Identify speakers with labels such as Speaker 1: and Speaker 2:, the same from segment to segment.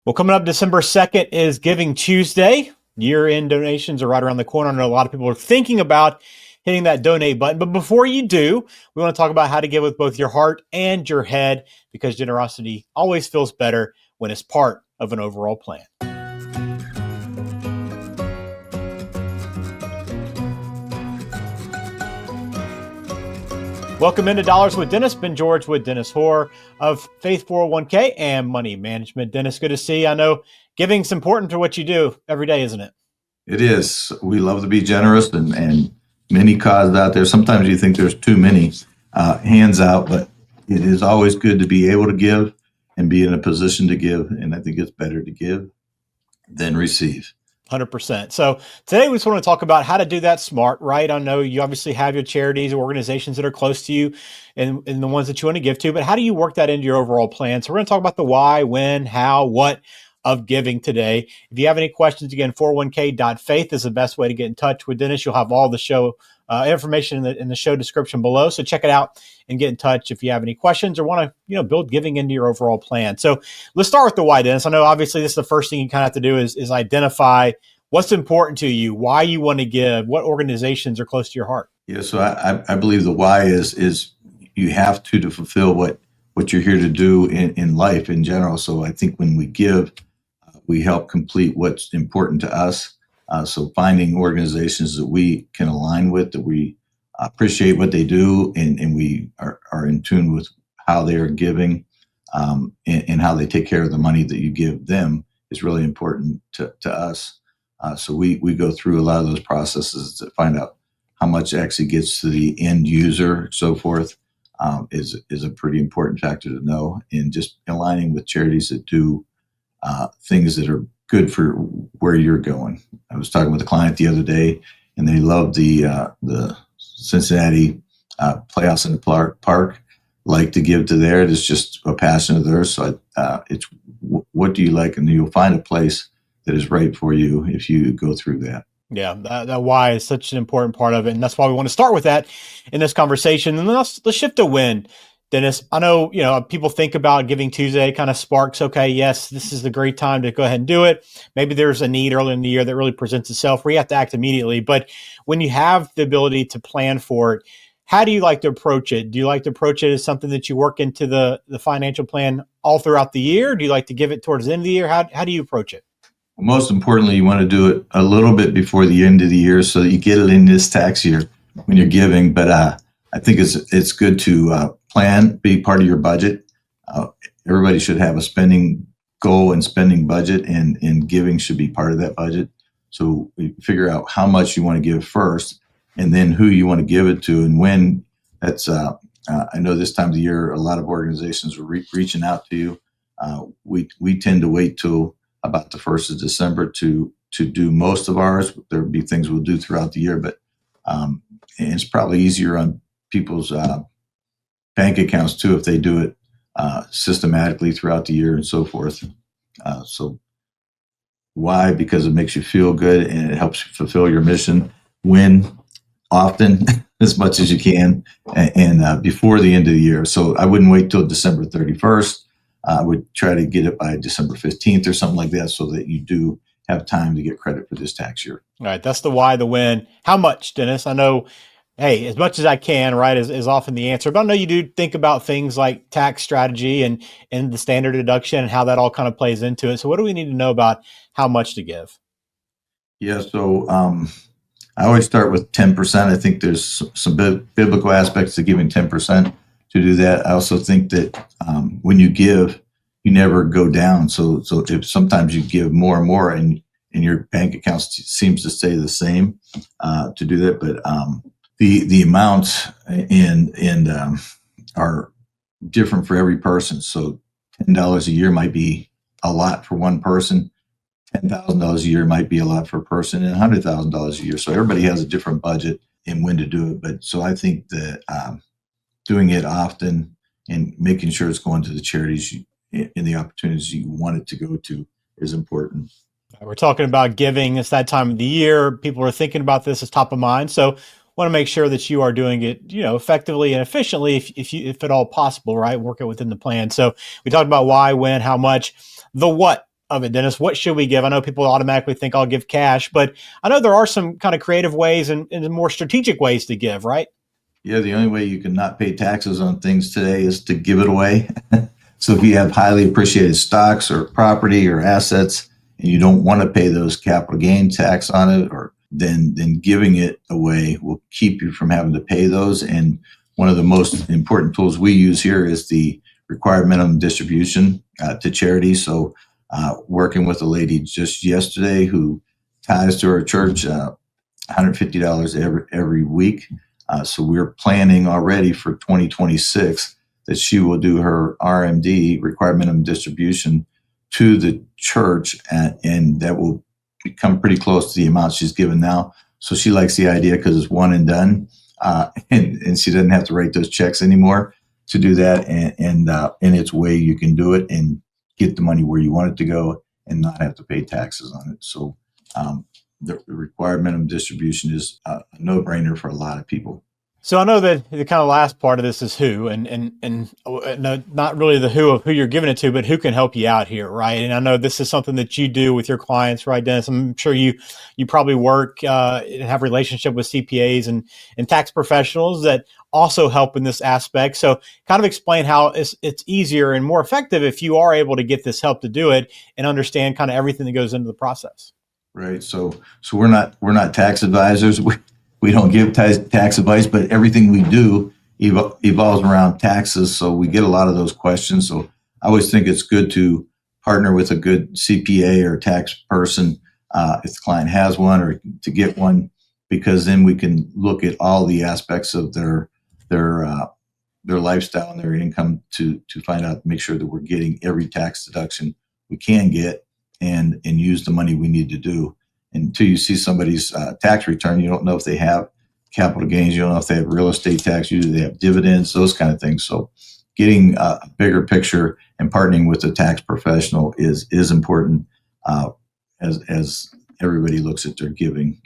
Speaker 1: Well, coming up December 2nd is Giving Tuesday. Year-end donations are right around the corner. I know a lot of people are thinking about hitting that donate button. But before you do, we want to talk about how to give with both your heart and your head, because generosity always feels better when it's part of an overall plan. Welcome into Dollars with Dennis. Ben George with Dennis Hoare of Faith 401k and Money Management. Dennis, good to see you. I know giving's important to what you do every day, isn't it?
Speaker 2: It is. We love to be generous, and many causes out there. Sometimes you think there's too many hands out, but it is always good to be able to give and be in a position to give. And I think it's better to give than receive.
Speaker 1: 100%. So today we just want to talk about how to do that smart, right? I know you obviously have your charities or organizations that are close to you and the ones that you want to give to, but how do you work that into your overall plan? So we're going to talk about the why, when, how, what of giving today. If you have any questions, again, 401k.faith is the best way to get in touch with Dennis. You'll have all the show information in the show description below. So check it out and get in touch if you have any questions or want to, build giving into your overall plan. So let's start with the why, Dennis. I know obviously this is the first thing you kind of have to do is identify what's important to you, why you want to give, what organizations are close to your heart.
Speaker 2: Yeah, so I believe the why is you have to fulfill what you're here to do in life in general. So I think when we give, we help complete what's important to us. So finding organizations that we can align with, that we appreciate what they do, and we are in tune with how they are giving, and how they take care of the money that you give them is really important to us. So we go through a lot of those processes to find out how much actually gets to the end user, so forth, is a pretty important factor to know. And just aligning with charities that do things that are good for where you're going. I was talking with a client the other day, and they love the Cincinnati Playhouse in the Park. Like to give to there. It's just a passion of theirs. So it's what do you like, and you'll find a place that is right for you if you go through that.
Speaker 1: Yeah, that why is such an important part of it. And that's why we want to start with that in this conversation. And then let's shift to when. Dennis, I know, people think about Giving Tuesday kind of sparks, okay, yes, this is the great time to go ahead and do it. Maybe there's a need early in the year that really presents itself where you have to act immediately. But when you have the ability to plan for it, how do you like to approach it? Do you like to approach it as something that you work into the financial plan all throughout the year? Do you like to give it towards the end of the year? How do you approach it?
Speaker 2: Most importantly, you want to do it a little bit before the end of the year so that you get it in this tax year when you're giving. But I think it's good to plan, be part of your budget. Everybody should have a spending goal and spending budget, and giving should be part of that budget. So we figure out how much you want to give first, and then who you want to give it to and when. That's I know this time of the year, a lot of organizations are reaching out to you. We tend to wait till about the 1st of December to do most of ours. There'll be things we'll do throughout the year, but and it's probably easier on people's bank accounts too if they do it systematically throughout the year and so forth. So why? Because it makes you feel good and it helps you fulfill your mission. When? Often, as much as you can, and before the end of the year. So I wouldn't wait till December 31st. I would try to get it by December 15th or something like that so that you do have time to get credit for this tax year.
Speaker 1: All right, that's the why, the when. How much, Dennis? I know, hey, as much as I can, right, is often the answer. But I know you do think about things like tax strategy and the standard deduction and how that all kind of plays into it. So what do we need to know about how much to give?
Speaker 2: Yeah, so I always start with 10%. I think there's some biblical aspects to giving 10% to do that. I also think that when you give, you never go down. So if sometimes you give more and more, and your bank account seems to stay the same to do that, but the amounts are different for every person. So $10 a year might be a lot for one person. $10,000 a year might be a lot for a person, and $100,000 a year. So everybody has a different budget and when to do it. But so I think that doing it often and making sure it's going to the charities and the opportunities you want it to go to is important.
Speaker 1: We're talking about giving. It's that time of the year. People are thinking about this as top of mind. So want to make sure that you are doing it, effectively and efficiently, if at all possible, right? Work it within the plan. So we talked about why, when, how much, the what of it, Dennis? What should we give? I know people automatically think I'll give cash, but I know there are some kind of creative ways and more strategic ways to give, right?
Speaker 2: Yeah, the only way you can not pay taxes on things today is to give it away. So if you have highly appreciated stocks or property or assets and you don't want to pay those capital gain tax on it, or then giving it away will keep you from having to pay those. And one of the most important tools we use here is the required minimum distribution to charity. So working with a lady just yesterday who ties to her church, $150 every week. So we're planning already for 2026 that she will do her RMD, required minimum distribution, to the church, and that will become pretty close to the amount she's given now. So she likes the idea because it's one and done, and she doesn't have to write those checks anymore to do that. And it's a way you can do it and get the money where you want it to go and not have to pay taxes on it. So the required minimum distribution is a no-brainer for a lot of people.
Speaker 1: So I know that the kind of last part of this is who, and no, not really the who of who you're giving it to, but who can help you out here, right? And I know this is something that you do with your clients, right, Dennis? I'm sure you probably work and have a relationship with CPAs and tax professionals that also help in this aspect. So kind of explain how it's easier and more effective if you are able to get this help to do it and understand kind of everything that goes into the process.
Speaker 2: Right. So we're not tax advisors. We don't give tax advice, but everything we do evolves around taxes. So we get a lot of those questions. So I always think it's good to partner with a good CPA or tax person if the client has one, or to get one, because then we can look at all the aspects of their lifestyle and their income to find out, make sure that we're getting every tax deduction we can get and use the money we need to do. Until you see somebody's tax return, you don't know if they have capital gains. You don't know if they have real estate tax. Usually they have dividends, those kind of things. So getting a bigger picture and partnering with a tax professional is important as everybody looks at their giving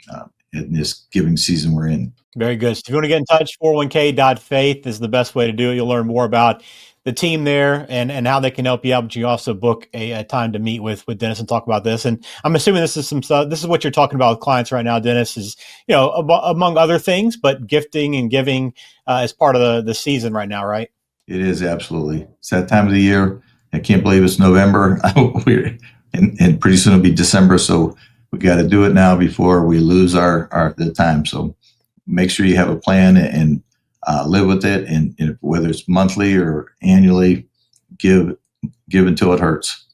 Speaker 2: in this giving season we're in.
Speaker 1: Very good. So if you want to get in touch, 401k.faith is the best way to do it. You'll learn more about the team there and how they can help you out. But you also book a time to meet with Dennis and talk about this. And I'm assuming this is some stuff. This is what you're talking about with clients right now, Dennis, is, among other things, but gifting and giving is part of the season right now, right?
Speaker 2: It is, absolutely. It's that time of the year. I can't believe it's November. and pretty soon it'll be December. So we got to do it now before we lose the time. So make sure you have a plan and live with it. And whether it's monthly or annually, give until it hurts.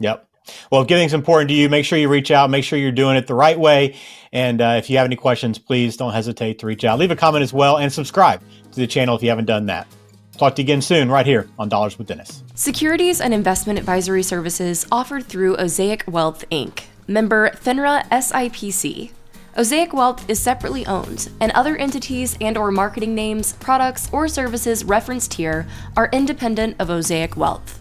Speaker 1: Yep. Well, if giving's important to you, make sure you reach out, make sure you're doing it the right way. And if you have any questions, please don't hesitate to reach out. Leave a comment as well and subscribe to the channel if you haven't done that. Talk to you again soon right here on Dollars with Dennis.
Speaker 3: Securities and investment advisory services offered through Osaic Wealth, Inc., member FINRA SIPC. Osaic Wealth is separately owned, and other entities and/or marketing names, products, or services referenced here are independent of Osaic Wealth.